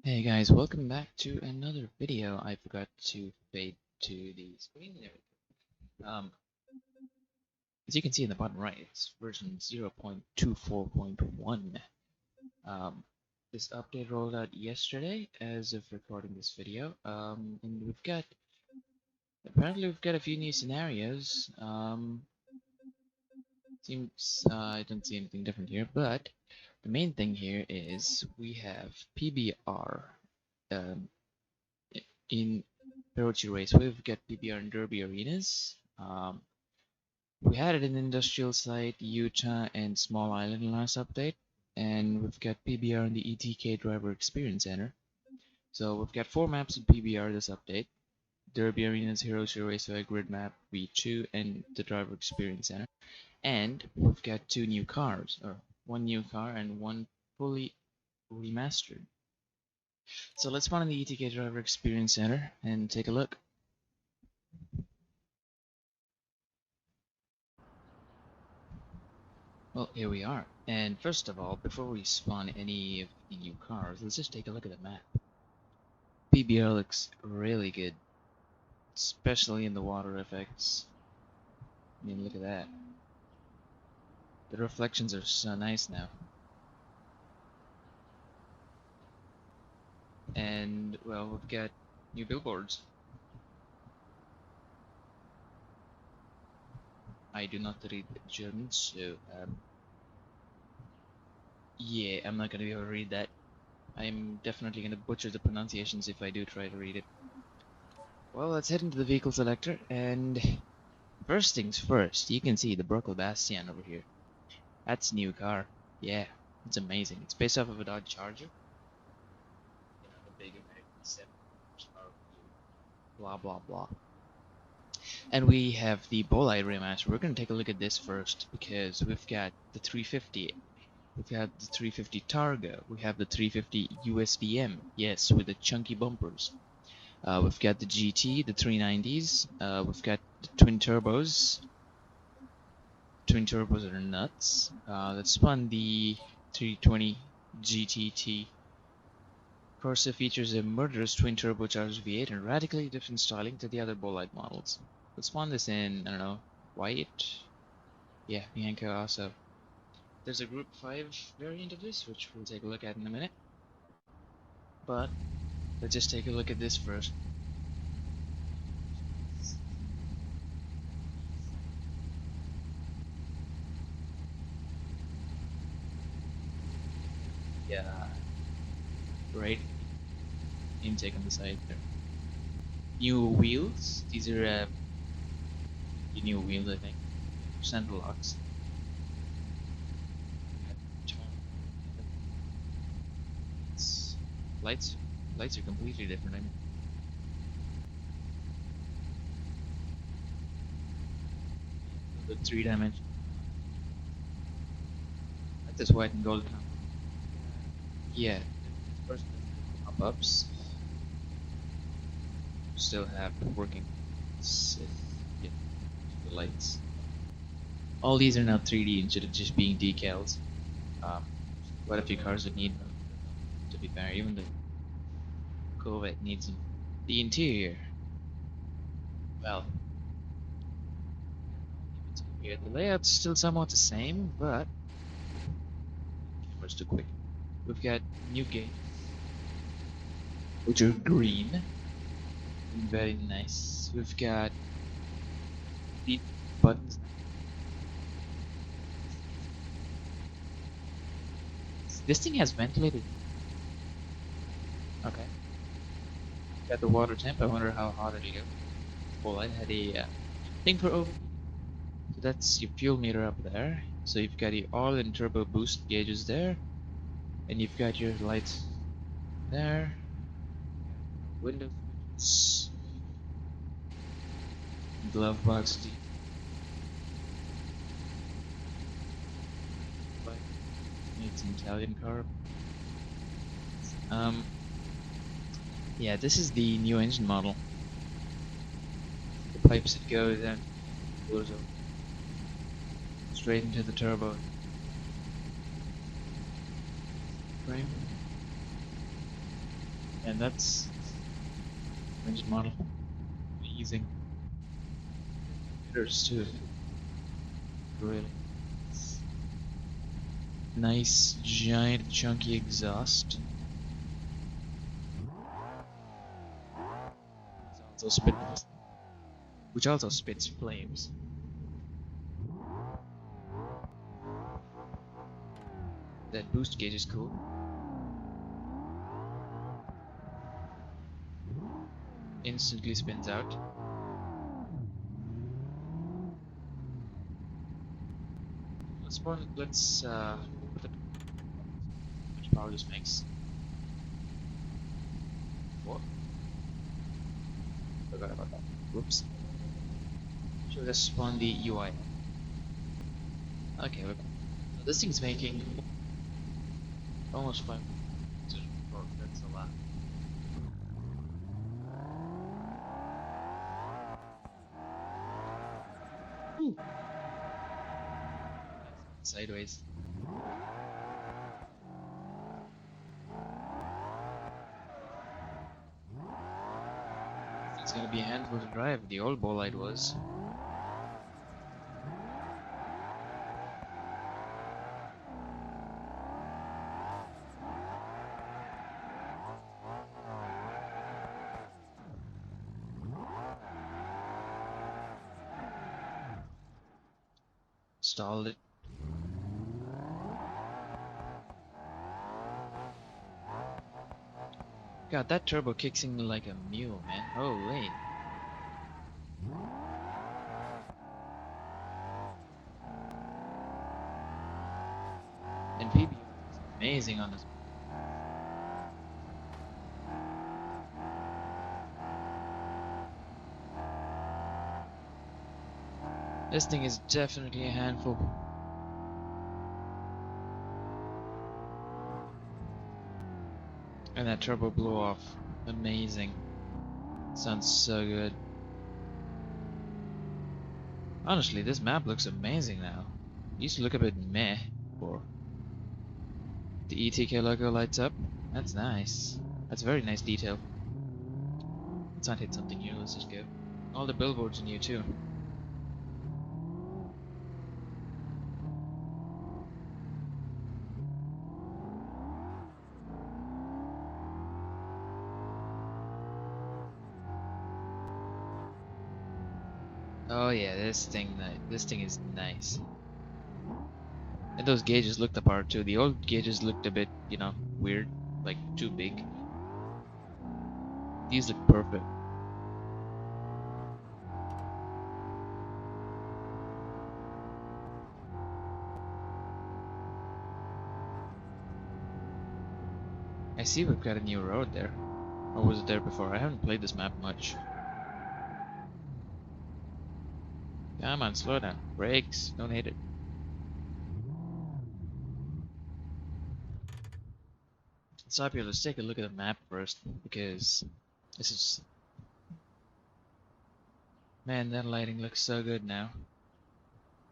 Hey guys, welcome back to another video. I forgot to fade to the screen there. As you can see in the bottom right, it's version 0.24.1. Um, this update rolled out yesterday as of recording this video. And apparently we've got a few new scenarios. Seems I don't see anything different here, but the main thing here is we have PBR. Um, in Hirochi Race, we've got PBR in Derby arenas. We had it in Industrial Site, Utah, and Small Island last update, and we've got PBR in the ETK Driver Experience Center. So we've got 4 maps in PBR this update: Derby Arenas, Hiroshi Raceway, Gridmap V2, and the Driver Experience Center. And we've got 2 new cars, or 1 new car and 1 fully remastered. So let's spawn in the ETK Driver Experience Center and take a look. Well, here we are. And first of all, before we spawn any of the new cars, let's just take a look at the map. PBR looks really good, especially in the water effects. I mean, look at that. The reflections are so nice now. And, well, we've got new billboards. I do not read German, so, yeah, I'm not gonna be able to read that. I'm definitely gonna butcher the pronunciations if I do try to read it. Well, let's head into the vehicle selector, and first things first, you can see the Bruckell Bastion over here. That's a new car. Yeah, it's amazing. It's based off of a Dodge Charger. You know, the big American 7 horsepower, blah blah blah. And we have the Bolide remaster. We're gonna take a look at this first because we've got the 350. We've got the 350 Targa. We have the 350 USDM. Yes, with the chunky bumpers. We've got the GT, the 390s. We've got the twin turbos. Twin turbos are nuts. Let's spawn the 320 GTT. Corsa features a murderous twin turbocharged V8 and radically different styling to the other Bolide models. Let's spawn this in, I don't know, white? Yeah, Bianca also. There's a Group 5 variant of this, which we'll take a look at in a minute. But let's just take a look at this first. Yeah, right. Intake on the side there. New wheels. These are the new wheels, I think. Center locks. Lights. Lights are completely different. I mean, the 3 dimension. That's just white and gold now. Yeah. First, pop-ups. Still have working. Yeah, the lights. All these are now 3D instead of just being decals. Quite a few cars that need them, to be fair. Even the Corvette needs them. The interior. Well, yeah, the layout's still somewhat the same, but camera's too quick. We've got new gates, which are green. Very nice. We've got the buttons. This thing has ventilated. Okay. Got the water temp. I wonder how hot it'll go. Well, I had a thing for over. So that's your fuel meter up there. So you've got your oil and turbo boost gauges there, and you've got your lights there. Window switches. Glove box. It's an Italian car. Yeah, this is the new engine model. The pipes that go then goes up straight into the turbo frame. And that's engine model. Amazing. Hitters too. Really. Nice, giant, chunky exhaust. Which also spits flames. That boost gauge is cool. Instantly spins out. Let's put how much power this makes. What? Forgot about that. Whoops. Should have spawned the UI. Okay, look. So this thing's making almost 5 torque. That's a lot. Ooh. Sideways. It's gonna be a handful to drive. The old Bolide was. Stalled it. God, that turbo kicks in like a mule, man. Holy. And PB is amazing on this. This thing is definitely a handful. And that turbo blew off. Amazing. Sounds so good. Honestly, this map looks amazing now. It used to look a bit meh before. The ETK logo lights up. That's nice. That's very nice detail. Let's not hit something new, let's just go. All the billboards are new too. Oh yeah, this thing is nice. And those gauges looked apart too. The old gauges looked a bit, you know, weird, like too big. These look perfect. I see we've got a new road there. Or was it there before? I haven't played this map much. Come on, slow down. Brakes, don't hit it. Stop here, let's take a look at the map first, because this is... Man, that lighting looks so good now.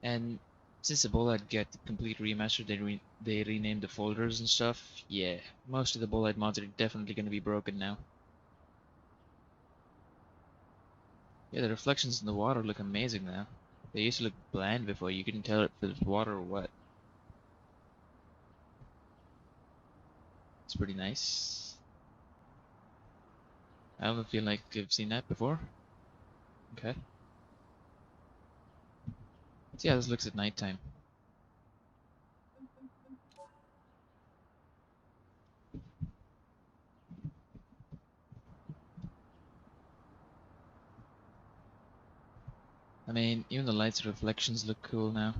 And since the Bolide get the complete remaster, they renamed the folders and stuff. Yeah, most of the Bolide mods are definitely going to be broken now. Yeah, the reflections in the water look amazing now. They used to look bland before, you couldn't tell if it was water or what. It's pretty nice. I don't feel like I've seen that before. Okay. Let's see how this looks at nighttime. I mean, even the lights reflections look cool now.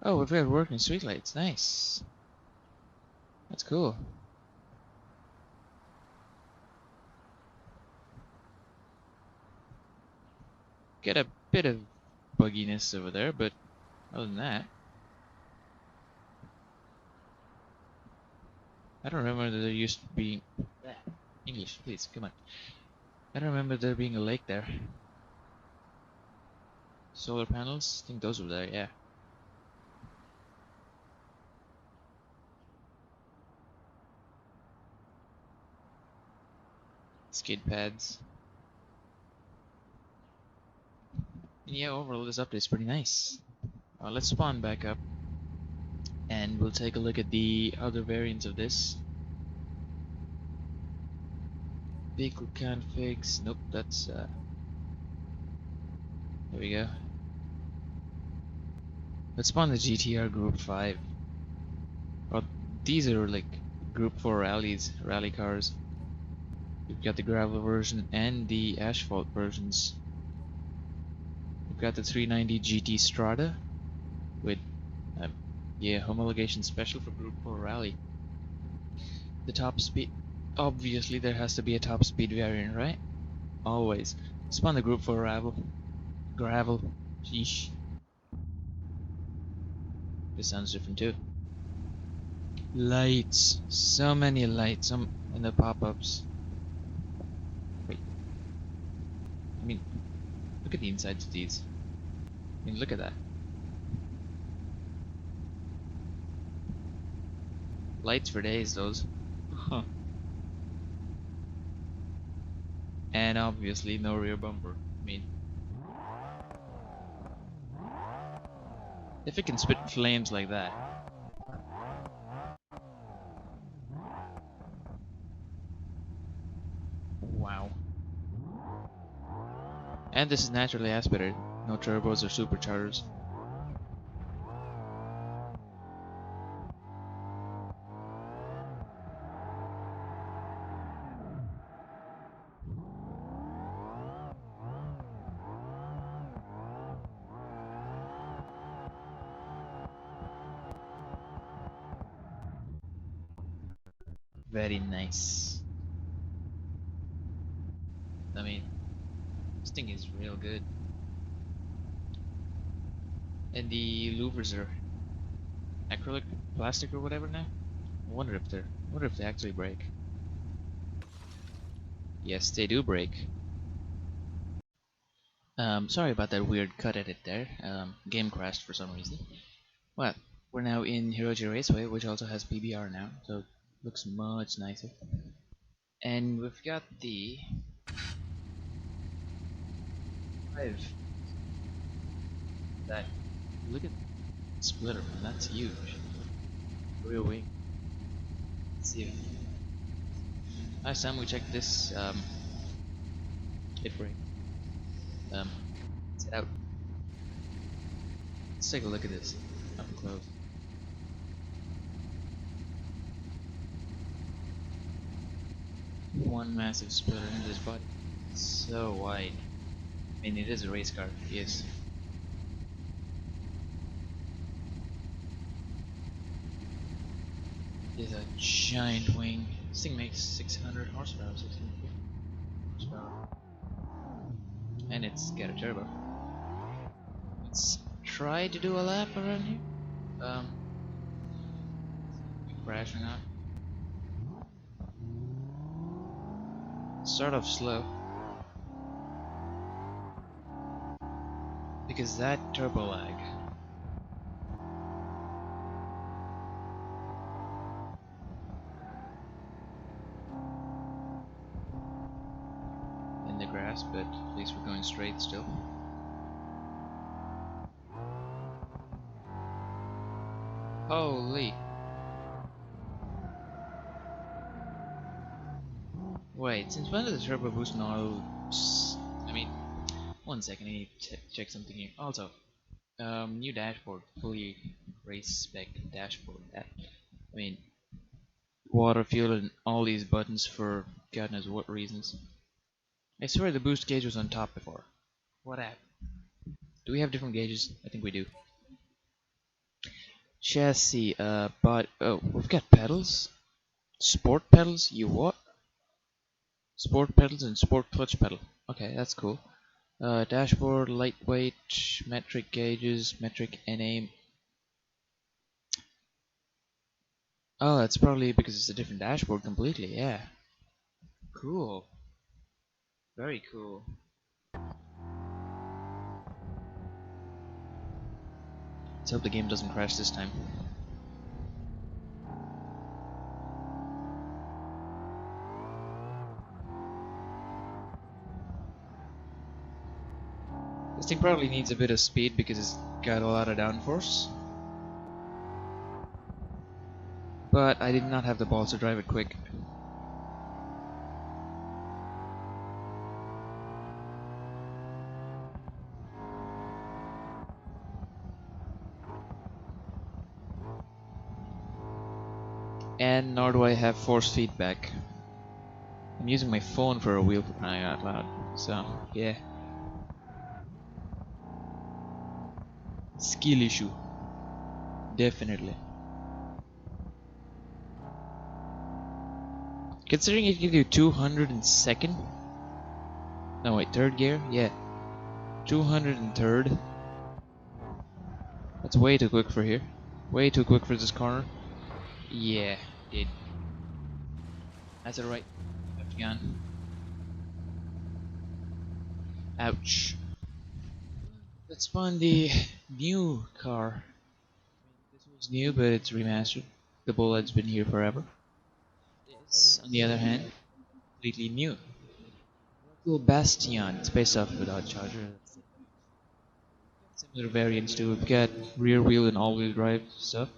Oh, we've got working street lights. Nice. That's cool. Get a bit of bugginess over there, but other than that, I don't remember that there used to be... English, please, come on. I don't remember there being a lake there. Solar panels? I think those were there, yeah. skid pads. And yeah, overall this update is pretty nice. Let's spawn back up and we'll take a look at the other variants of this. Vehicle configs, nope, that's there we go. Let's spawn the GTR Group 5. Well, these are like Group 4 rally cars. We've got the gravel version and the asphalt versions. We've got the 390 GT Strada with yeah, homologation special for Group 4 rally. The top speed, obviously there has to be a top speed variant, right? Always. Spawn the Group 4 gravel. Sheesh. This sounds different too. Lights, so many lights in the pop-ups. Wait, I mean, look at the insides of these. I mean, look at that. Lights for days, those. Huh. And obviously no rear bumper. I mean, if it can spit flames like that. Wow. And this is naturally aspirated. No turbos or superchargers. Very nice. I mean, this thing is real good. And the louvers are acrylic, plastic, or whatever now. I wonder if they actually break. Yes, they do break. Sorry about that weird cut edit there. Game crashed for some reason. Well, we're now in Hirochi Raceway, which also has PBR now, so it looks much nicer. And we've got the 5. That, look at the splitter, man, that's huge. Real wing. Let's see. Last time we checked this, it break. Let's head out. Let's take a look at this up close. One massive splitter in this body. So wide. I mean, it is a race car, yes. It is a giant wing. This thing makes 600 horsepower, 650 horsepower. And it's got a turbo. Let's try to do a lap around here. Crash or not. Start off slow. Because that turbo lag. In the grass, but at least we're going straight still. Holy. Wait, since when did the turbo boost and auto... I mean, one second, I need to check something here. Also, new dashboard, fully race spec dashboard. I mean, water, fuel, and all these buttons for God knows what reasons. I swear the boost gauge was on top before. What happened? Do we have different gauges? I think we do. Chassis, but oh, we've got pedals. Sport pedals? You what? Sport pedals and sport clutch pedal. Okay, that's cool. Dashboard, lightweight, metric gauges, metric NA. Oh, that's probably because it's a different dashboard completely, yeah. Cool. Very cool. Let's hope the game doesn't crash this time. This thing probably needs a bit of speed because it's got a lot of downforce. But I did not have the balls to drive it quick. And nor do I have force feedback. I'm using my phone for a wheel for crying out loud. So, yeah. Skill issue. Definitely. Considering it can do 202nd? No wait, third gear? Yeah. 203rd. That's way too quick for here. Way too quick for this corner. Yeah, it. That's alright. Left gun. Ouch. Let's spawn the new car. This was new, but it's remastered. The Bolide's been here forever. This, on the other hand, completely new. Bruckell Bastion. It's based off of a Dodge Charger. Similar variants too. We've got rear wheel and all wheel drive stuff.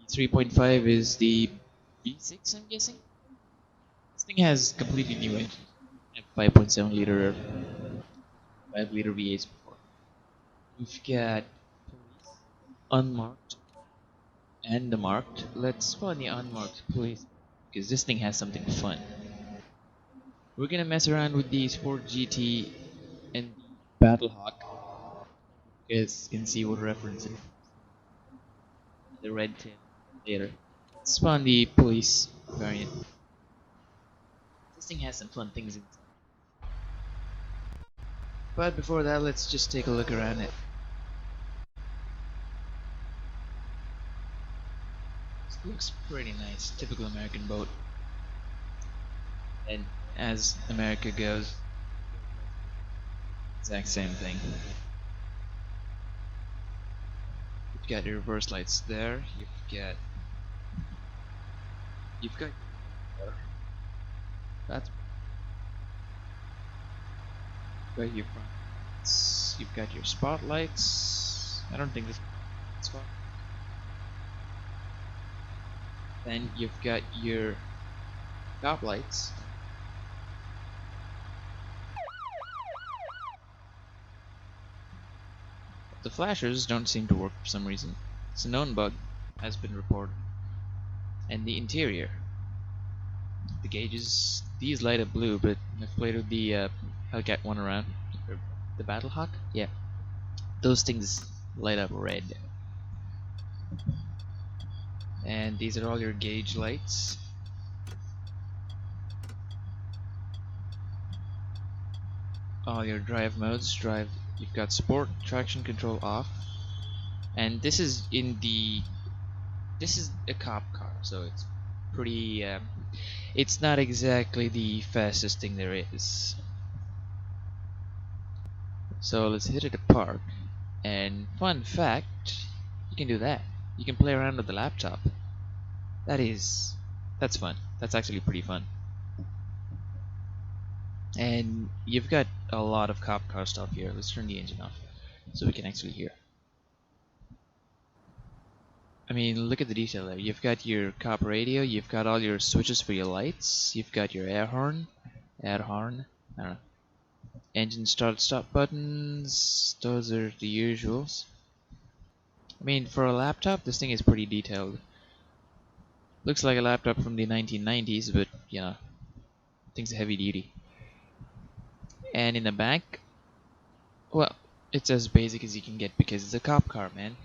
The 3.5 is the V6, I'm guessing. This thing has completely new engine. 5.7 liter, 5 liter V8s before. We've got police, unmarked, and the marked. Let's spawn the unmarked police because this thing has something fun. We're gonna mess around with the Sport GT and the Battlehawk. You guys can see what reference it is. The red tail later. Let's spawn the police variant. This thing has some fun things inside. But before that, let's just take a look around it. This looks pretty nice. Typical American boat. And as America goes, exact same thing. You've got your reverse lights there. You've got that's you've got your front lights. You've got your spotlights. I don't think this spot. Then you've got your top lights. The flashers don't seem to work for some reason. It's a known bug, has been reported. And the interior. The gauges, these light up blue, but I've played with the Hellcat one around. Or the Battlehawk? Yeah. Those things light up red. And these are all your gauge lights. All your drive modes. You've got sport, traction control off. And this is a cop car, so it's pretty it's not exactly the fastest thing there is. So let's hit it apart. And fun fact, you can do that. You can play around with the laptop. That's fun. That's actually pretty fun. And you've got a lot of cop car stuff here. Let's turn the engine off so we can actually hear. I mean, look at the detail there. You've got your cop radio, you've got all your switches for your lights, you've got your air horn, I don't know. Engine start stop buttons, those are the usuals. I mean, for a laptop, this thing is pretty detailed. Looks like a laptop from the 1990s, but you know, thing's heavy duty. And in the back, well, it's as basic as you can get because it's a cop car, man.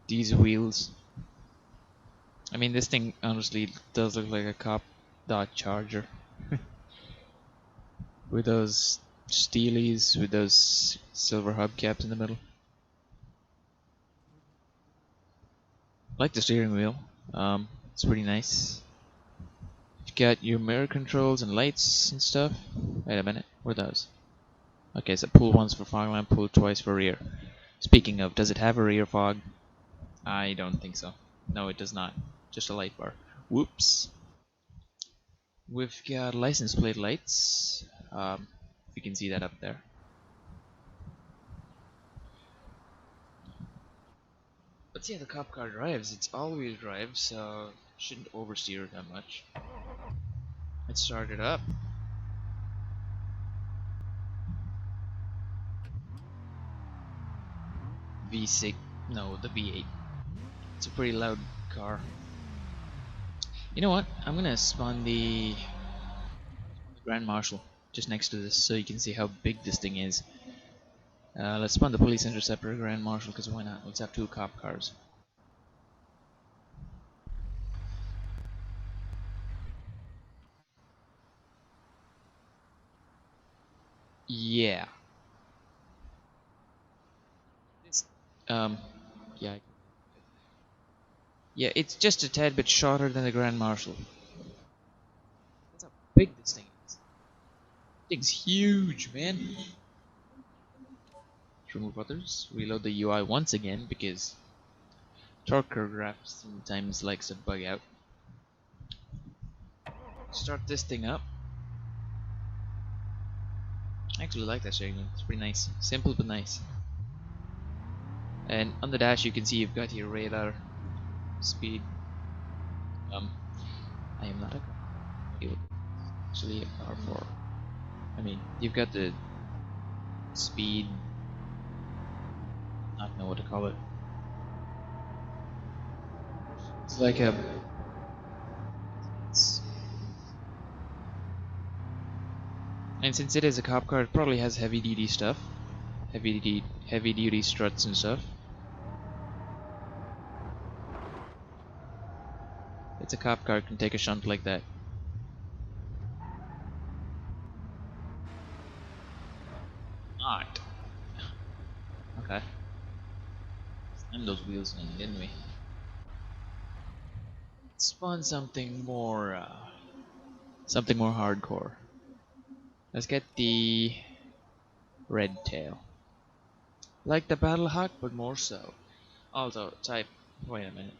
These wheels. I mean, this thing honestly does look like a cop Dodge Charger. With those steelies, with those silver hubcaps in the middle. I like the steering wheel. It's pretty nice. You've got your mirror controls and lights and stuff. Wait a minute, what are those? Okay, so pull once for fog lamp, pull twice for rear. Speaking of, does it have a rear fog? I don't think so. No, it does not. Just a light bar. Whoops. We've got license plate lights. If you can see that up there. But yeah, the cop car drives. It's all-wheel drive, so shouldn't oversteer that much. Let's start it up. V6. No, the V8. It's a pretty loud car. You know what? I'm gonna spawn the Grand Marshal just next to this so you can see how big this thing is. Let's spawn the Police Interceptor Grand Marshal, because why not? Let's have two cop cars. Yeah. It's, yeah. Yeah, it's just a tad bit shorter than the Grand Marshal. That's how big this thing is. This thing's huge, man. Remove others. Reload the UI once again because torque curve graph sometimes likes to bug out. Start this thing up. I actually like that shading. It's pretty nice. Simple but nice. And on the dash you can see you've got your radar, speed. I am not a car. Actually a car for. I mean, you've got the speed. I don't know what to call it. It's like a. And since it is a cop car, it probably has heavy duty stuff, heavy duty struts and stuff. It's a cop car, it can take a shunt like that. Not. Okay. Slammed those wheels in, didn't we? Let's spawn something more hardcore. Let's get the red tail. Like the Battle Hawk, but more so. Also, type. Wait a minute.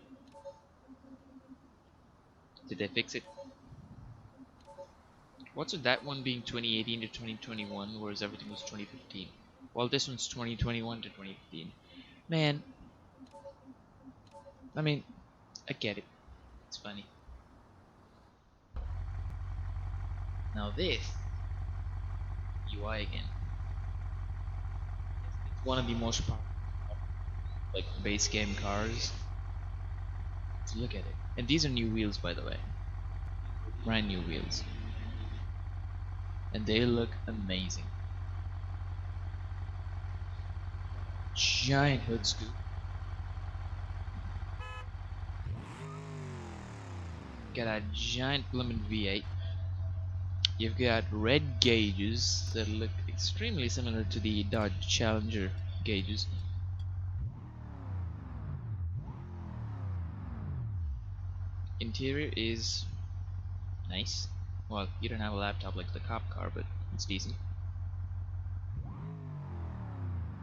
Did they fix it? What's with that one being 2018 to 2021, whereas everything was 2015? Well, this one's 2021 to 2015. Man, I mean, I get it. It's funny. Now this UI again. It's one of the most powerful, like, base game cars. Let's look at it. And these are new wheels, by the way. Brand new wheels. And they look amazing. Giant hood scoop. Got a giant blooming V8. You've got red gauges that look extremely similar to the Dodge Challenger gauges. Interior is nice. Well, you don't have a laptop like the cop car, but it's decent.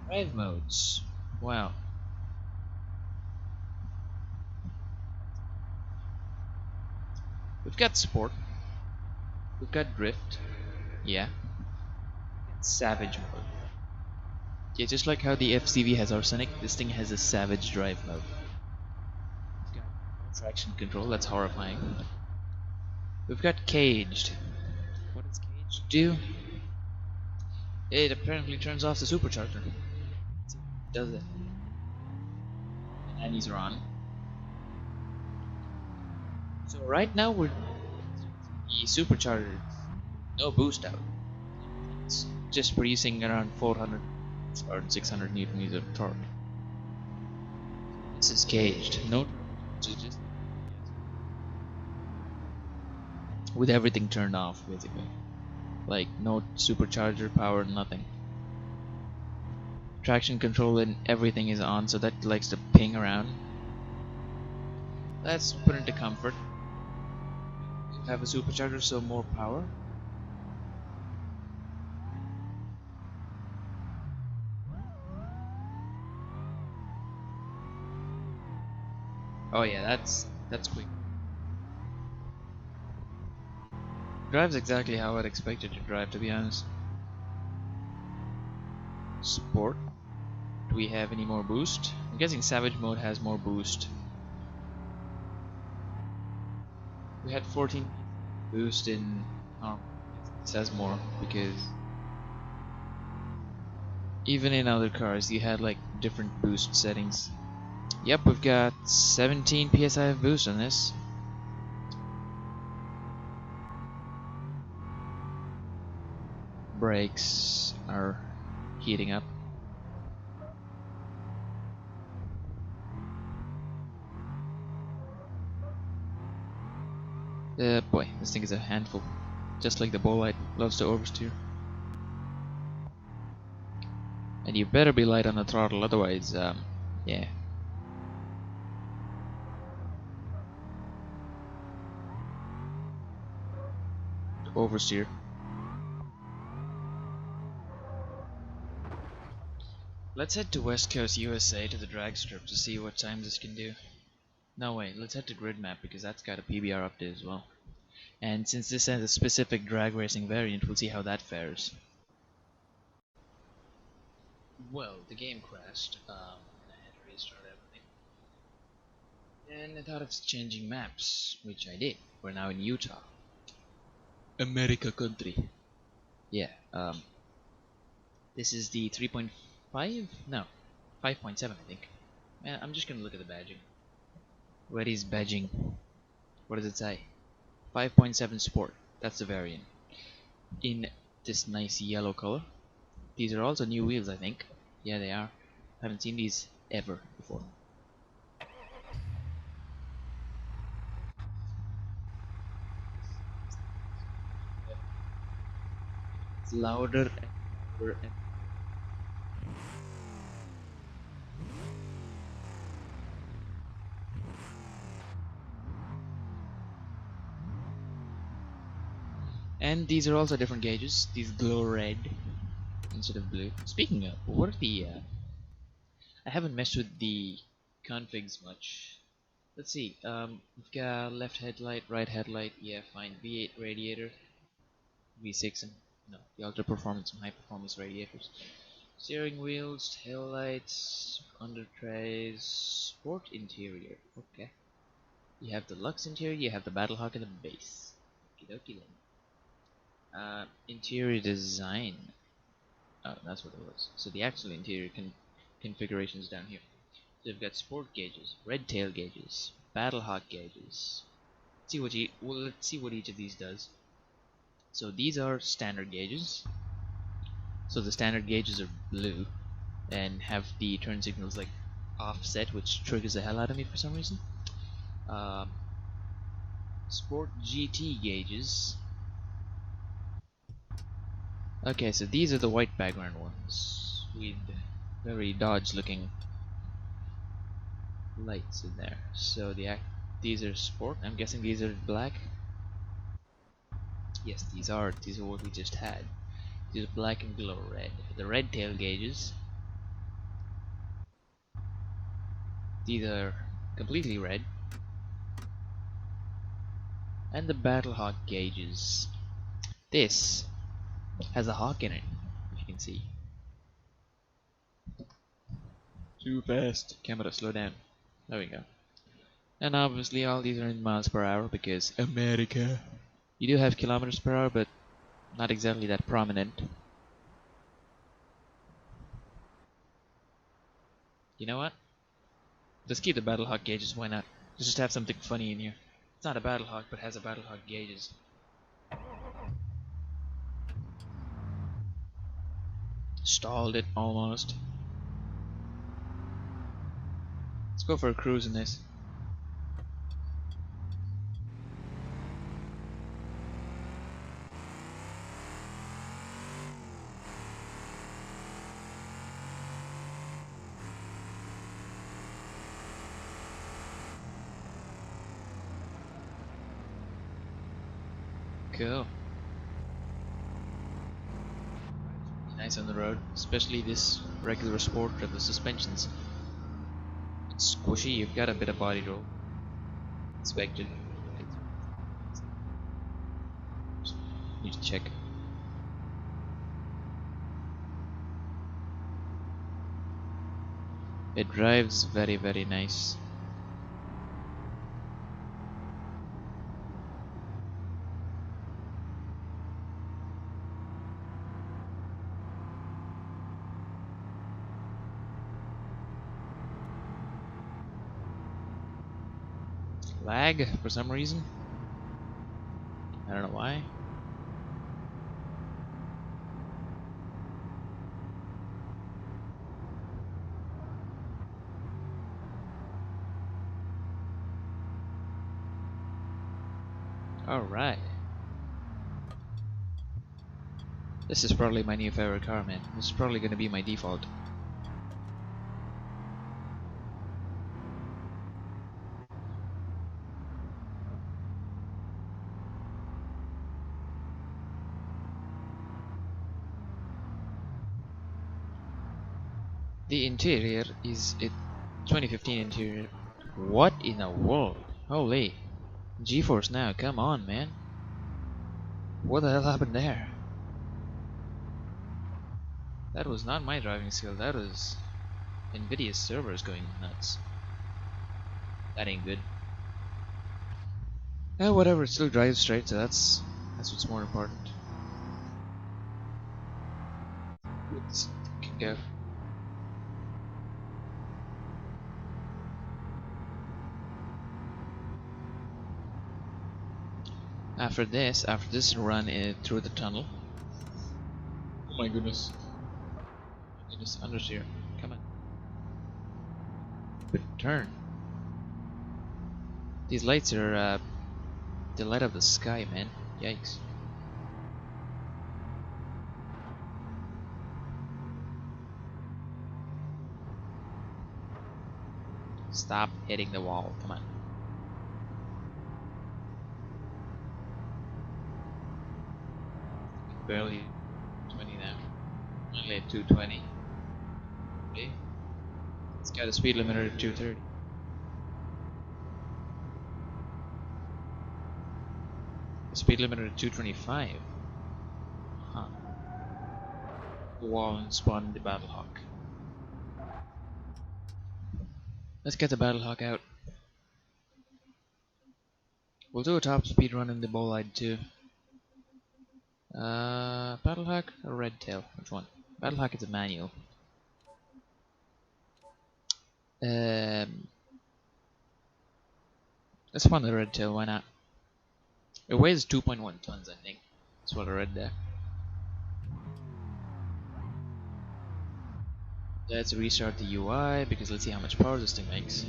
Drive modes. Wow. We've got sport. We've got drift. Yeah. Savage mode. Yeah, just like how the FCV has arsenic, this thing has a savage drive mode. It's got no traction control, that's horrifying. We've got caged. What does caged do? It apparently turns off the supercharger. Does it? And these are on. So right now we're the supercharger, no boost out. It's just producing around 400 or 600 newton meters of torque. This is caged, no, just with everything turned off basically. Like no supercharger power, nothing. Traction control and everything is on, so that likes to ping around. Let's put into comfort. Have a supercharger, so more power. Oh yeah, that's quick. Drives exactly how I'd expect it to drive, to be honest. Sport. Do we have any more boost? I'm guessing Savage mode has more boost. We had 14 boost in normal. This has more because even in other cars you had like different boost settings. Yep, we've got 17 psi of boost on this. Brakes are heating up. Boy, this thing is a handful. Just like the Bolide, loves to oversteer. And you better be light on the throttle, otherwise, yeah. Oversteer. Let's head to West Coast USA to the drag strip to see what time this can do. No wait, let's head to Gridmap because that's got a PBR update as well. And since this has a specific drag racing variant, we'll see how that fares. Well, the game crashed, and I had to restart everything. And I thought of changing maps, which I did. We're now in Utah. America country. Yeah, this is the 3.5? No, 5.7 I think. Man, I'm just gonna look at the badging. Where is badging? What does it say? 5.7 Sport. That's the variant. In this nice yellow color. These are also new wheels, I think. Yeah, they are. Haven't seen these ever before. It's louder and louder and these are also different gauges. These glow red instead of blue. Speaking of, what are the I haven't messed with the configs much. Let's see. We've got left headlight, right headlight. Yeah, fine. V8 radiator, V6, and no, the ultra performance and high performance radiators. Steering wheels, tail lights, under trays, sport interior. Okay. You have the Lux interior, you have the Battlehawk, and the base. Okie dokie then. Interior design. Oh, that's what it was. So the actual interior configuration is down here. So you've got sport gauges, red tail gauges, Battlehawk gauges. Let's see what each of these does. So these are standard gauges. So the standard gauges are blue and have the turn signals like offset, which triggers the hell out of me for some reason. Sport GT gauges. Okay, so these are the white background ones with very Dodge looking lights in there. So these are sport. I'm guessing these are black. Yes, these are what we just had. These are black and glow red. The red tail gauges. These are completely red. And the Battlehawk gauges. This has a hawk in it, if you can see. Too fast. Camera, slow down. There we go. And obviously all these are in miles per hour because America. You do have kilometers per hour, but not exactly that prominent. You know what? Let's keep the Battlehawk gauges, why not? Let's just have something funny in here. It's not a Battlehawk, but has a Battlehawk gauges. Stalled it, almost. Let's go for a cruise in this. Cool. Nice on the road, especially this regular sport trip. The suspension's it's squishy. You've got a bit of body roll expected. Need to check. It drives very, very nice. Lag for some reason. I don't know why. Alright. This is probably my new favorite car, man. This is probably gonna be my default. The interior is a 2015 interior. What in the world? Holy. Geforce now, come on, man. What the hell happened there? That was not my driving skill, that was Nvidia's servers going nuts. That ain't good. Whatever, it still drives straight, so that's what's more important. Let's go. After this run through the tunnel. Oh my goodness. Under's here. Come on. But turn. These lights are the light of the sky, man. Yikes. Stop hitting the wall. Come on. Barely 20 now. Only at 220. Okay. It's got a speed limiter at 230. The speed limiter at 225. Huh. Go on and spawn the Battlehawk. Let's get the Battlehawk out. We'll do a top speed run in the Bolide too. Battlehawk or Redtail? Which one? Battlehawk is a manual. Let's find the Redtail, why not? It weighs 2.1 tons, I think. That's what I read there. Let's restart the UI because let's see how much power this thing makes.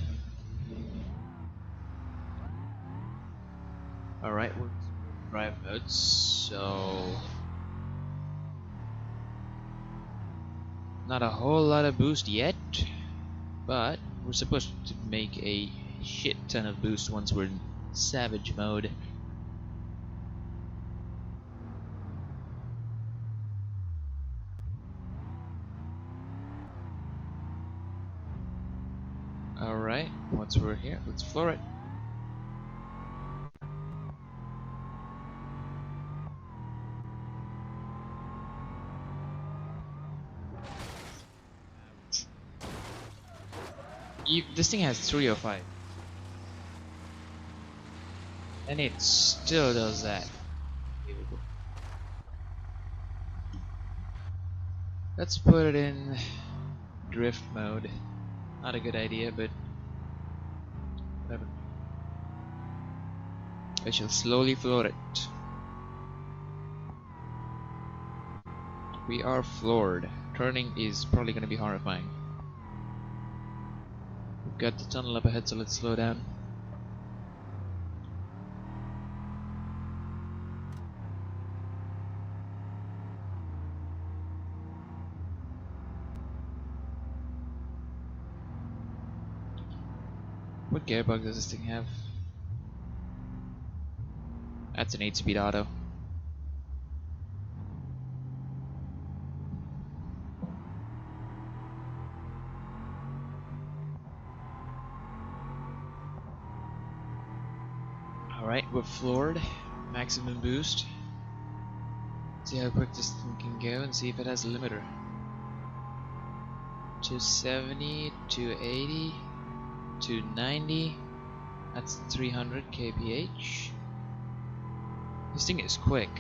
Alright, we're drive modes, so not a whole lot of boost yet, but we're supposed to make a shit ton of boost once we're in Savage mode. Alright, once we're here, let's floor it. This thing has 305. And it still does that. Let's put it in drift mode. Not a good idea, but whatever. I shall slowly floor it. We are floored. Turning is probably going to be horrifying. We've got the tunnel up ahead, so let's slow down. What gearbox does this thing have? That's an 8-speed auto. Alright, we're floored. Maximum boost. See how quick this thing can go and see if it has a limiter. 270, 280, 290. That's 300 kph. This thing is quick.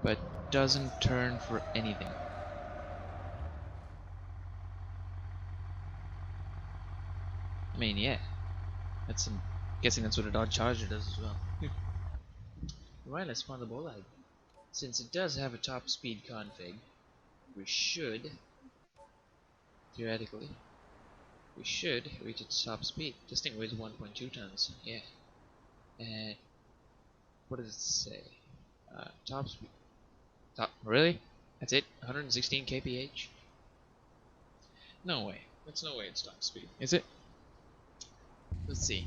But doesn't turn for anything. I mean, yeah. I'm guessing that's what a Dodge Charger does as well. Right, let's find the Bolide. Since it does have a top speed config, we should, theoretically, reach its top speed. This thing weighs 1.2 tons, yeah. And what does it say? Top speed. Really? That's it? 116 kph? No way. That's no way it's top speed. Is it? Let's see.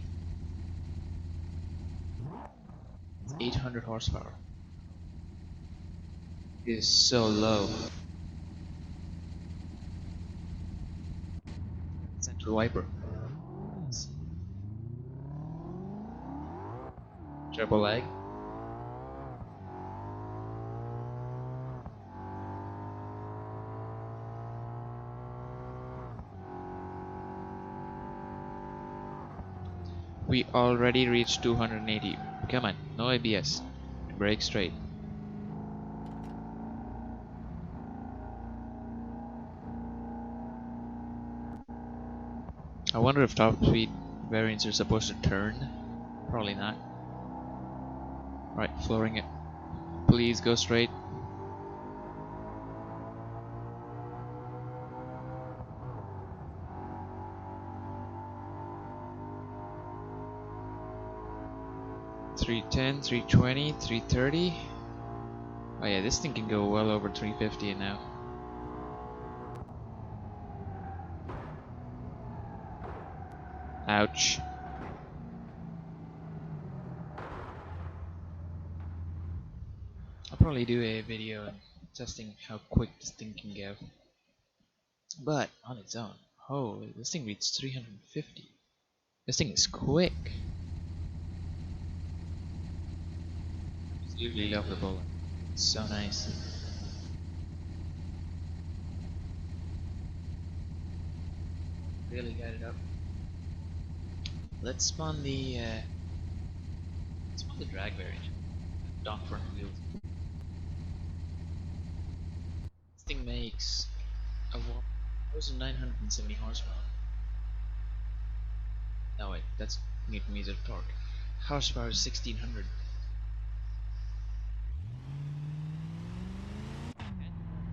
It's 800 horsepower. It is so low. Central wiper. Turbo lag. We already reached 280. Come on, no ABS. Brake straight. I wonder if top speed variants are supposed to turn. Probably not. Right, flooring it. Please go straight. $310, $320, $330. Oh yeah, this thing can go well over $350 now. Ouch. I'll probably do a video testing how quick this thing can go. But on its own, holy, this thing reads 350. This thing is quick. Absolutely love the Bolide. It's so nice. Really got it up. Let's spawn the drag variant. Donk front wheels. This thing makes a 1,970 horsepower. No wait, that's Newton meters of torque. Horsepower is 1600.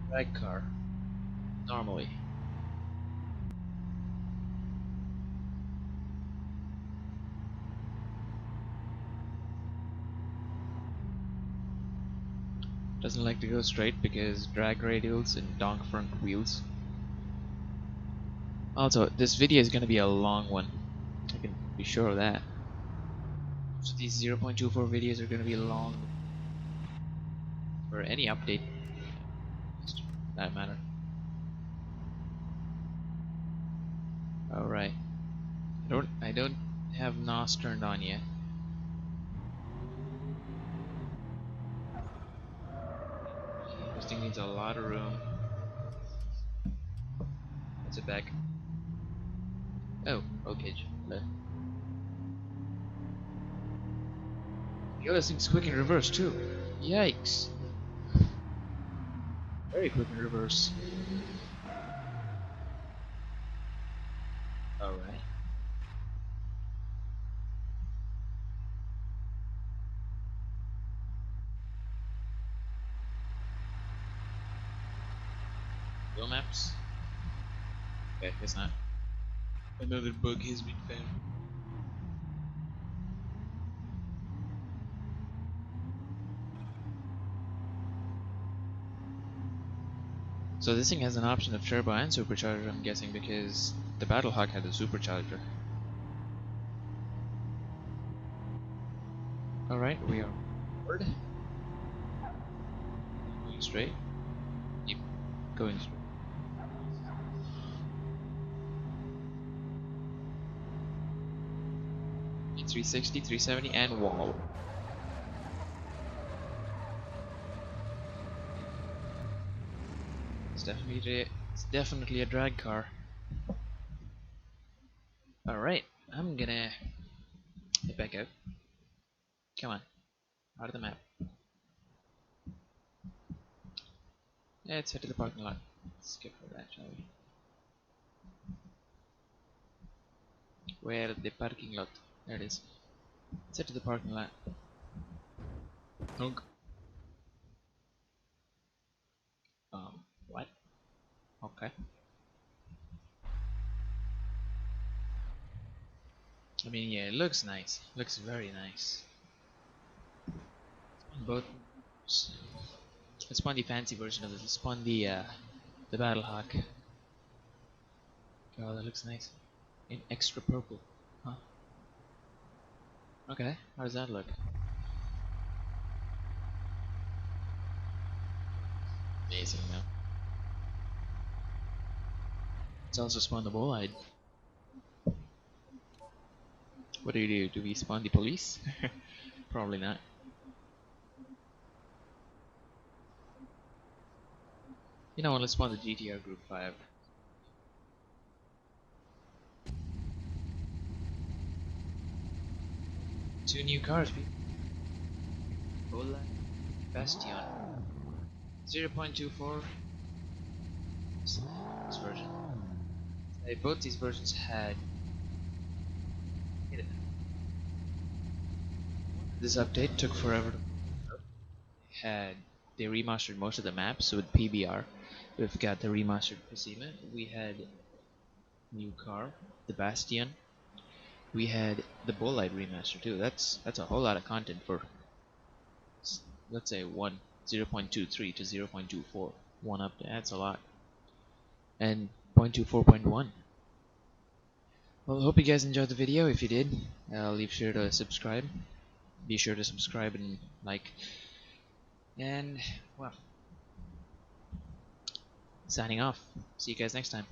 Drag car. Normally. Doesn't like to go straight because drag radials and donk front wheels. Also, this video is going to be a long one. I can be sure of that. So these 0.24 videos are going to be long. For any update. For that matter. Alright. I don't have NOS turned on yet. This thing needs a lot of room. That's it back. Oh, okay. Yo, this thing's quick in reverse too. Yikes. Very quick in reverse. Alright. Wheel maps? Okay, guess not. Another bug has been found. So this thing has an option of turbo and supercharger, I'm guessing, because the Battlehawk had a supercharger. Alright, we are forward. Going straight. Keep going straight. 360, 370, and wall. It's definitely a drag car. Alright, I'm gonna head back out. Come on, out of the map. Let's head to the parking lot. Let's skip for that, shall we? Where the parking lot? There it is. Let's head to the parking lot. Hunk. What? Okay. I mean, yeah, it looks nice. Looks very nice. Both. Let's spawn the fancy version of this. Let's spawn the Battlehawk. Oh, that looks nice. In extra purple. Huh. Okay, how does that look? Amazing, no? Let's also spawn the Bolide. What do? Do we spawn the police? Probably not. You know what, let's spawn the GTR Group 5. Two new cars, people. Bruckell Bastion. 0.24. This version. Both these versions had. This update took forever to they remastered most of the maps with PBR. We've got the remastered Pasima. We had new car, the Bastion. We had the Bolide remaster too. That's a whole lot of content for, let's say, 0.23 to 0.24. One update. That's a lot. And 0.24.1. Well, hope you guys enjoyed the video. If you did, leave sure to subscribe. Be sure to subscribe and like. And well, signing off. See you guys next time.